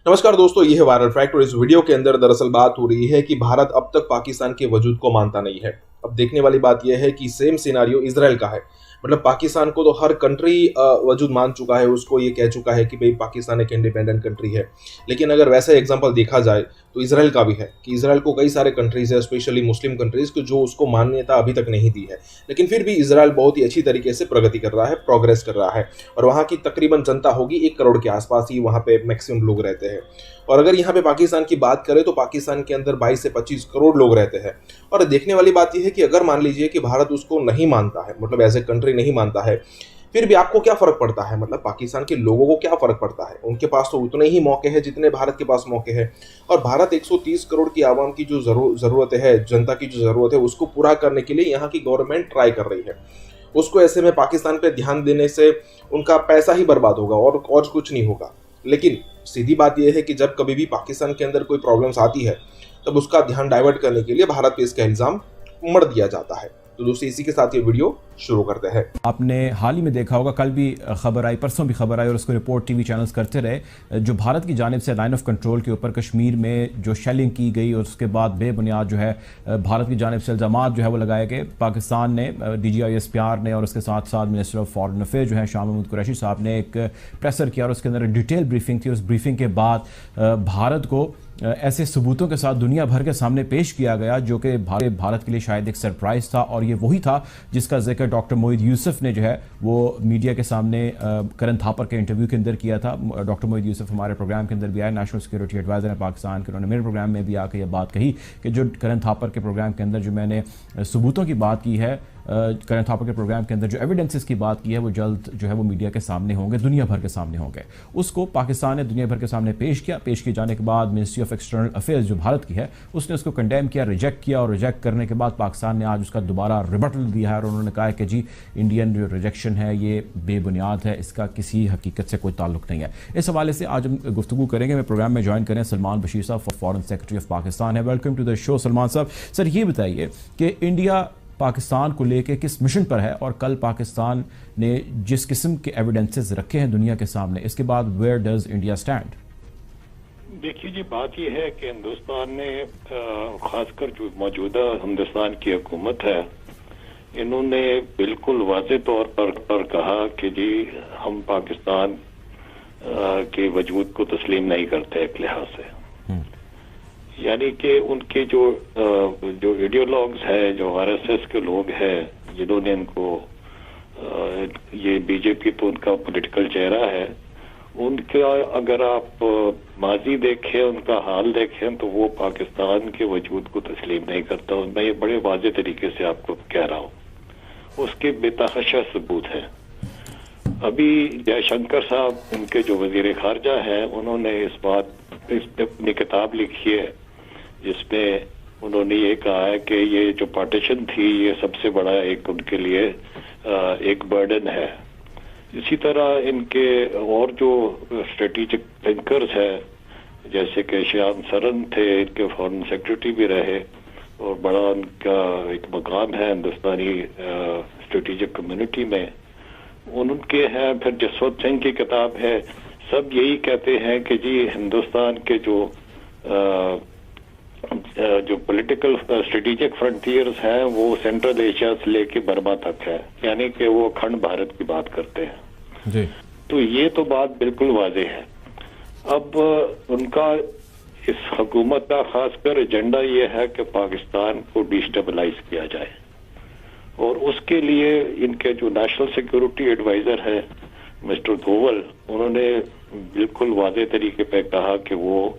नमस्कार दोस्तों, ये है वायरल फैक्ट और इस वीडियो के अंदर दरअसल बात हो रही है कि भारत अब तक पाकिस्तान के वजूद को मानता नहीं है। अब देखने वाली बात यह है कि सेम सिनारियो इजराइल का है। मतलब पाकिस्तान को तो हर कंट्री वजूद मान चुका है, उसको ये कह चुका है कि भाई पाकिस्तान एक इंडिपेंडेंट कंट्री है। लेकिन अगर वैसा एग्जांपल देखा जाए तो इजराइल का भी है कि इजराइल को कई सारे कंट्रीज है, स्पेशली मुस्लिम कंट्रीज को, जो उसको मान्यता अभी तक नहीं दी है। लेकिन फिर भी इजराइल बहुत ही अच्छी तरीके से प्रगति कर रहा है, प्रोग्रेस कर रहा है। और वहाँ की तकरीबन जनता होगी 1 करोड़ के आसपास ही वहाँ पे मैक्सिमम लोग रहते हैं। और अगर यहाँ पे पाकिस्तान की बात करें तो पाकिस्तान के अंदर 22 से 25 करोड़ लोग रहते हैं। और देखने वाली बात यह है कि अगर मान लीजिए कि भारत उसको नहीं मानता है, मतलब एज ए कंट्री नहीं मानता है, फिर भी आपको क्या फर्क पड़ता है? मतलब पाकिस्तान के लोगों को क्या फर्क पड़ता है? उनके पास तो उतने ही मौके हैं जितने भारत के पास मौके हैं। और भारत 130 करोड़ की आवाम की जो जरूरत है, जनता की जो जरूरत है, उसको पूरा करने के लिए यहाँ की गवर्नमेंट ट्राई कर रही है। उसको ऐसे में पाकिस्तान पे ध्यान देने से उनका पैसा ही बर्बाद होगा और कुछ नहीं होगा। लेकिन सीधी बात यह है कि जब कभी भी पाकिस्तान के अंदर कोई प्रॉब्लम्स आती है, तब उसका ध्यान डाइवर्ट करने के लिए भारत पे इसका इल्ज़ाम मढ़ दिया जाता है। तो दोस्तों, इसी के साथ ये वीडियो शुरू करते हैं। आपने हाल ही में देखा होगा, कल भी खबर आई, परसों भी खबर आई और उसको रिपोर्ट टीवी चैनल्स करते रहे, जो भारत की जानिब से लाइन ऑफ कंट्रोल के ऊपर कश्मीर में जो शेलिंग की गई और उसके बाद बेबुनियाद जो है भारत की जानिब से इल्ज़ामात जो है वो लगाए गए। पाकिस्तान ने, DGISPR ने और उसके साथ साथ मिनिस्टर ऑफ फॉरेन अफेयर जो है शाह महमूद कुरैशी साहब ने एक प्रेसर किया और उसके अंदर डिटेल ब्रीफिंग थी। उस ब्रीफिंग के बाद भारत को ऐसे सबूतों के साथ दुनिया भर के सामने पेश किया गया जो कि भारत के लिए शायद एक सरप्राइज था। और ये वही था जिसका जिक्र डॉक्टर मोहित यूसुफ ने जो है वो मीडिया के सामने करण थापर के इंटरव्यू के अंदर किया था। डॉक्टर मोहित यूसुफ हमारे प्रोग्राम के अंदर भी आए, नेशनल सिक्योरिटी एडवाइजर है पाकिस्तान के। उन्होंने मेरे प्रोग्राम में भी आकर यह बात कही कि जो करण थापर के प्रोग्राम के अंदर जो मैंने सबूतों की बात की है, करण थापर के प्रोग्राम के अंदर जो एविडेंसेस की बात की है, वो जल्द जो है वो मीडिया के सामने होंगे, दुनिया भर के सामने होंगे। उसको पाकिस्तान ने दुनिया भर के सामने पेश किया। पेश किए जाने के बाद मिनिस्ट्री ऑफ एक्सटर्नल अफेयर्स जो भारत की है, उसने उसको कंडेम किया, रिजेक्ट किया। और रिजेक्ट करने के बाद पाकिस्तान ने आज उसका दोबारा रिबटल दिया है और उन्होंने कहा है कि जी इंडियन जो रिजेक्शन है ये बेबुनियाद है, इसका किसी हकीकत से कोई ताल्लुक नहीं है। इस हवाले से आज हम गुफ्तगू करेंगे। मैं प्रोग्राम में ज्वाइन करें सलमान बशीर साहब, फॉरेन सेक्रेटरी ऑफ पाकिस्तान है। Welcome to the show Salman साहब। सर, ये बताइए कि इंडिया पाकिस्तान को लेके किस मिशन पर है और कल पाकिस्तान ने जिस किस्म के एविडेंसेस रखे हैं दुनिया के सामने, इसके बाद वेयर डज इंडिया स्टैंड? देखिए जी, बात यह है कि हिंदुस्तान ने खासकर जो मौजूदा हिंदुस्तान की हुकूमत है, इन्होंने बिल्कुल वाज़े तौर पर कहा कि जी हम पाकिस्तान के वजूद को तस्लीम नहीं करते एक लिहाज से। यानी कि उनके जो आइडियोलॉग्स है, जो RSS के लोग हैं, जिन्होंने इनको ये बीजेपी तो उनका पॉलिटिकल चेहरा है, उनका अगर आप माजी देखें, उनका हाल देखें, तो वो पाकिस्तान के वजूद को तस्लीम नहीं करता। और मैं ये बड़े वाज़े तरीके से आपको कह रहा हूँ, उसके बेतहाशा सबूत हैं। अभी जयशंकर साहब, उनके जो वजीर खारजा हैं, उन्होंने इस पे अपनी किताब लिखी है जिसमें उन्होंने ये कहा है कि ये जो पार्टीशन थी ये सबसे बड़ा एक उनके लिए एक बर्डन है। इसी तरह इनके और जो स्ट्रेटेजिक थिंकर्स हैं, जैसे कि श्याम सरन थे, इनके फॉरेन सेक्रेटरी भी रहे और बड़ा उनका एक मकाम है हिंदुस्तानी स्ट्रेटेजिक कम्युनिटी में, उनके हैं। फिर जसवंत सिंह की किताब है। सब यही कहते हैं कि जी हिंदुस्तान के जो पॉलिटिकल स्ट्रेटेजिक फ्रंटियर्स हैं वो सेंट्रल एशिया से लेके बर्मा तक है, यानी कि वो अखंड भारत की बात करते हैं जी। तो ये तो बात बिल्कुल वाज़े है। अब उनका इस हुकूमत का खासकर एजेंडा ये है कि पाकिस्तान को डिस्टेबलाइज किया जाए, और उसके लिए इनके जो नेशनल सिक्योरिटी एडवाइजर है मिस्टर धोवल, उन्होंने बिल्कुल वाज़े तरीके पे कहा कि वो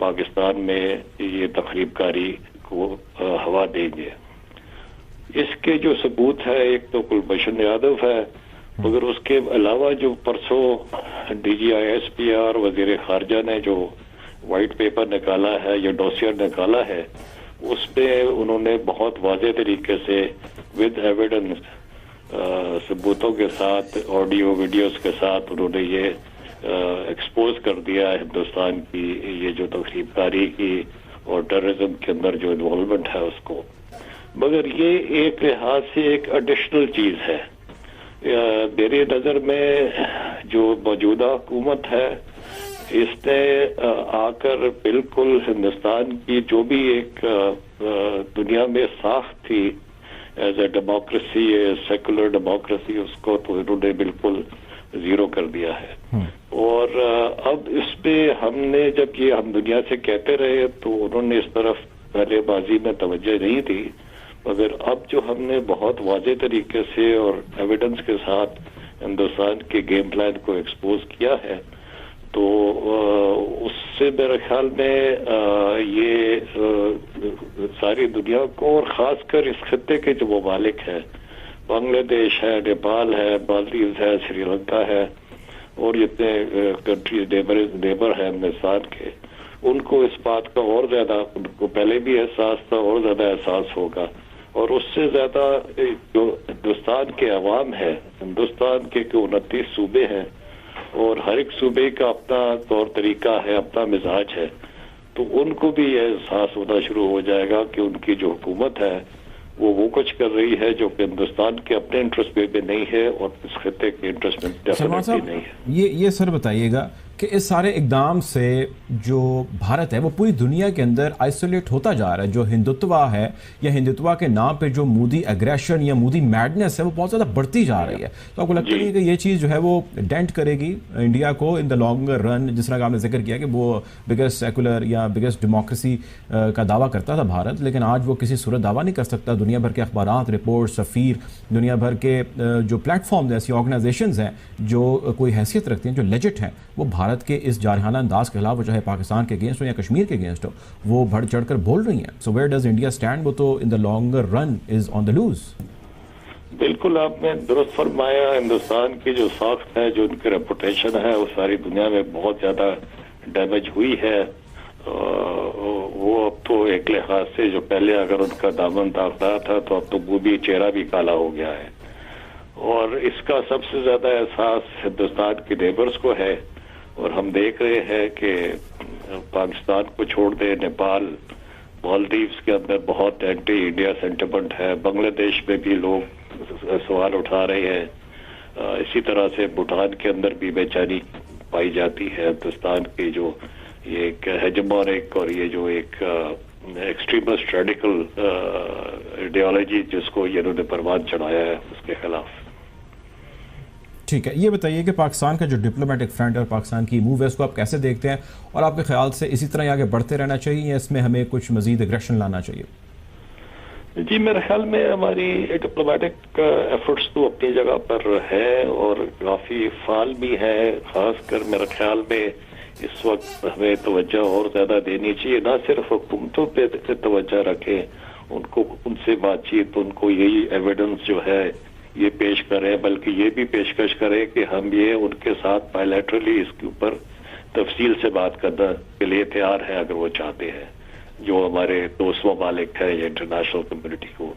पाकिस्तान में ये तखरीबकारी को हवा देंगे। इसके जो सबूत है, एक तो कुलभूषण यादव है, मगर उसके अलावा जो परसों DGISPR वजीर खारजा ने जो वाइट पेपर निकाला है या डोसियर निकाला है, उसमें उन्होंने बहुत वाज़े तरीके से विद एविडेंस सबूतों के साथ, ऑडियो वीडियोस के साथ उन्होंने ये एक्सपोज कर दिया है हिंदुस्तान की ये जो तखरीबकारी की और टेररिज्म के अंदर जो इन्वॉल्वमेंट है उसको। मगर ये एक लिहाज से एक एडिशनल चीज है। मेरी नज़र में जो मौजूदा हुकूमत है, اس نے آ کر بالکل ہندوستان کی جو بھی ایک دنیا میں ساخت تھی as a democracy, secular democracy, اس کو تو انہوں نے بالکل زیرو کر دیا ہے. اور اب اس پہ ہم نے جب یہ ہم دنیا سے کہتے رہے تو انہوں نے اس طرف پہلے بازی میں توجہ نہیں دی، مگر اب جو ہم نے بہت واضح طریقے سے اور ایویڈنس کے ساتھ ہندوستان کے گیم پلان کو ایکسپوز کیا ہے، تو اس سے میرے خیال میں یہ ساری دنیا کو اور خاص کر اس خطے کے جو ممالک ہیں، بنگلہ دیش ہے، نیپال ہے، مالدیوز ہے، سری لنکا ہے، اور جتنے کنٹریز نیبر ہیں ہندوستان کے، ان کو اس بات کا اور زیادہ، ان کو پہلے بھی احساس تھا، اور زیادہ احساس ہوگا. اور اس سے زیادہ جو ہندوستان کے عوام ہے، ہندوستان کے 29 صوبے ہیں، اور ہر ایک صوبے کا اپنا طور طریقہ ہے، اپنا مزاج ہے، تو ان کو بھی یہ احساس ہونا شروع ہو جائے گا کہ ان کی جو حکومت ہے وہ کچھ کر رہی ہے جو کہ ہندوستان کے اپنے انٹرسٹ پہ بھی نہیں ہے اور اس خطے کے انٹرسٹ میں ڈیفینیٹلی نہیں ہے. یہ سر بتائیے گا کہ اس سارے اقدام سے جو بھارت ہے وہ پوری دنیا کے اندر آئسولیٹ ہوتا جا رہا ہے. جو ہندوتوا ہے یا ہندوتوا کے نام پہ جو مودی اگریشن یا مودی میڈنس ہے وہ بہت زیادہ بڑھتی جا رہی ہے. تو آپ کو لگتا ہے کہ یہ چیز جو ہے وہ ڈینٹ کرے گی انڈیا کو ان دا لانگر رن؟ جس طرح آپ نے ذکر کیا کہ وہ بگیسٹ سیکولر یا بگیسٹ ڈیموکریسی کا دعویٰ کرتا تھا بھارت، لیکن آج وہ کسی صورت دعویٰ نہیں کر سکتا. دنیا بھر کے اخبارات، رپورٹ، سفیر، دنیا بھر کے جو پلیٹ فارمز ایسی آرگنائزیشنز ہیں جو کوئی حیثیت رکھتی ہیں، جو لیجٹ ہیں، وہ بھارت کے اس جارحانہ انداز کے خلاف، وہ چاہے پاکستان کے اگینسٹ ہو یا کشمیر کے اگینسٹ ہو، وہ بڑھ چڑھ کر بول رہی ہیں. سو ویئر ڈز انڈیا اسٹینڈ؟ وہ تو ان the longer run is on the loose. بالکل آپ نے درست فرمایا. ہندوستان کی جو ساخت ہے، جو ان کی ریپوٹیشن ہے، وہ ساری دنیا میں بہت زیادہ ڈیمیج ہوئی ہے. وہ اب تو ایک لحاظ سے جو پہلے اگر ان کا دامن داغدار تھا تو اب تو وہ بھی چہرہ بھی کالا ہو گیا ہے. اور اس کا سب سے زیادہ احساس ہندوستان کے نیبرز کو ہے، اور ہم دیکھ رہے ہیں کہ پاکستان کو چھوڑ دے، نیپال، مالدیوز کے اندر بہت اینٹی انڈیا سینٹیمنٹ ہے. بنگلہ دیش میں بھی لوگ سوال اٹھا رہے ہیں. اسی طرح سے بھوٹان کے اندر بھی بے چینی پائی جاتی ہے. ہندوستان کی جو یہ ایک ہیجمونک اور یہ جو ایک ایکسٹریمسٹ ریڈیکل آئیڈیالوجی جس کو انہوں نے پروان چڑھایا ہے، اس کے خلاف. ٹھیک ہے، یہ بتائیے کہ پاکستان کا جو ڈپلومیٹک فرنٹ اور پاکستان کی موو ہے اس کو آپ کیسے دیکھتے ہیں، اور آپ کے خیال سے اسی طرح آگے بڑھتے رہنا چاہیے یا اس میں ہمیں کچھ مزید اگریشن لانا چاہیے؟ جی میرے خیال میں ہماری ڈپلومیٹک ایفرٹس تو اپنی جگہ پر ہے اور کافی فعال بھی ہے. خاص کر میرے خیال میں اس وقت ہمیں توجہ اور زیادہ دینی چاہیے. نہ صرف حکومتوں پہ توجہ رکھیں، ان کو ان سے بات چیت، ان کو یہی ایویڈنس جو ہے یہ پیش کریں، بلکہ یہ بھی پیشکش کریں کہ ہم یہ ان کے ساتھ بائیلیٹرلی اس کے اوپر تفصیل سے بات کرنے کے لیے تیار ہیں اگر وہ چاہتے ہیں، جو ہمارے دوست ممالک ہیں یا انٹرنیشنل کمیونٹی کو.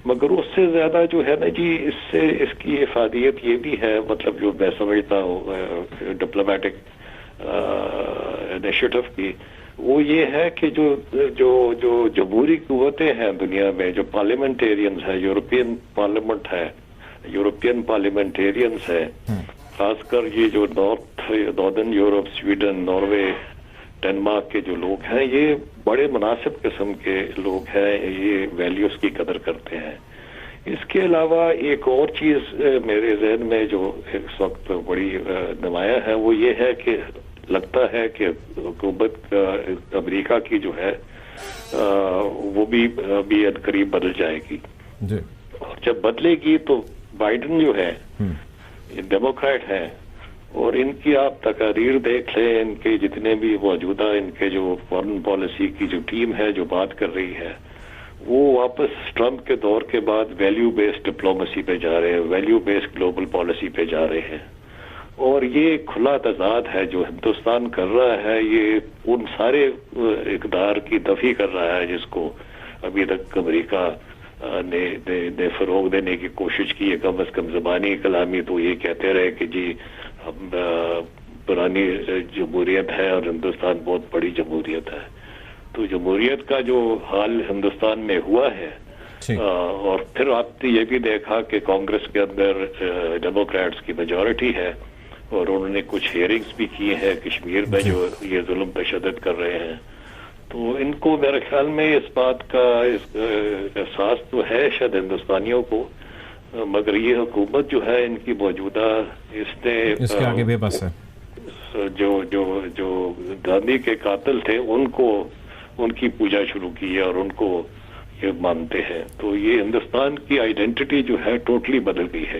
مگر اس سے زیادہ جو ہے نا جی، اس کی افادیت یہ بھی ہے، مطلب جو میں سمجھتا ہوں ڈپلومیٹک انیشیٹو کی، وہ یہ ہے کہ جو جمہوری قوتیں ہیں دنیا میں، جو پارلیمنٹیرینز ہیں، یورپین پارلیمنٹ ہے، یورپین پارلیمنٹیرینز ہیں، خاص کر یہ جو northern Europe, Sweden, Norway, Denmark کے جو لوگ ہیں، یہ بڑے مناسب قسم کے لوگ ہیں، یہ ویلیوز کی قدر کرتے ہیں. اس کے علاوہ ایک اور چیز میرے ذہن میں جو اس وقت بڑی نمایاں ہے، وہ یہ ہے کہ لگتا ہے کہ حکومت امریکہ کی جو ہے وہ بھی قریب بدل جائے گی. اور جب بدلے گی تو بائیڈن جو ہے ڈیموکریٹ ہیں، اور ان کی آپ تقاریر دیکھ لیں، ان کے جتنے بھی موجودہ ان کے جو فارن پالیسی کی جو ٹیم ہے جو بات کر رہی ہے، وہ واپس ٹرمپ کے دور کے بعد ویلیو بیسڈ ڈپلومیسی پہ جا رہے ہیں، ویلیو بیسڈ گلوبل پالیسی پہ جا رہے ہیں. اور یہ کھلا تضاد ہے جو ہندوستان کر رہا ہے، یہ ان سارے اقدار کی دفی کر رہا ہے جس کو ابھی تک امریکہ نے فروغ دینے کی کوشش کی ہے. کم از کم زبانی کلامی تو یہ کہتے رہے کہ جی ہم پرانی جمہوریت ہے اور ہندوستان بہت بڑی جمہوریت ہے. تو جمہوریت کا جو حال ہندوستان میں ہوا ہے، اور پھر آپ نے یہ بھی دیکھا کہ کانگریس کے اندر ڈیموکریٹس کی میجورٹی ہے، اور انہوں نے کچھ ہیئرنگز بھی کی ہیں کشمیر میں جو یہ ظلم تشدد کر رہے ہیں. تو ان کو میرے خیال میں اس بات کا احساس تو ہے شاید ہندوستانیوں کو، مگر یہ حکومت جو ہے ان کی موجودہ اس نے اس کے آگے بے بس ہے. جو گاندھی کے قاتل تھے ان کی پوجا شروع کی ہے اور ان کو یہ مانتے ہیں. تو یہ ہندوستان کی آئیڈینٹی جو ہے ٹوٹلی بدل گئی ہے.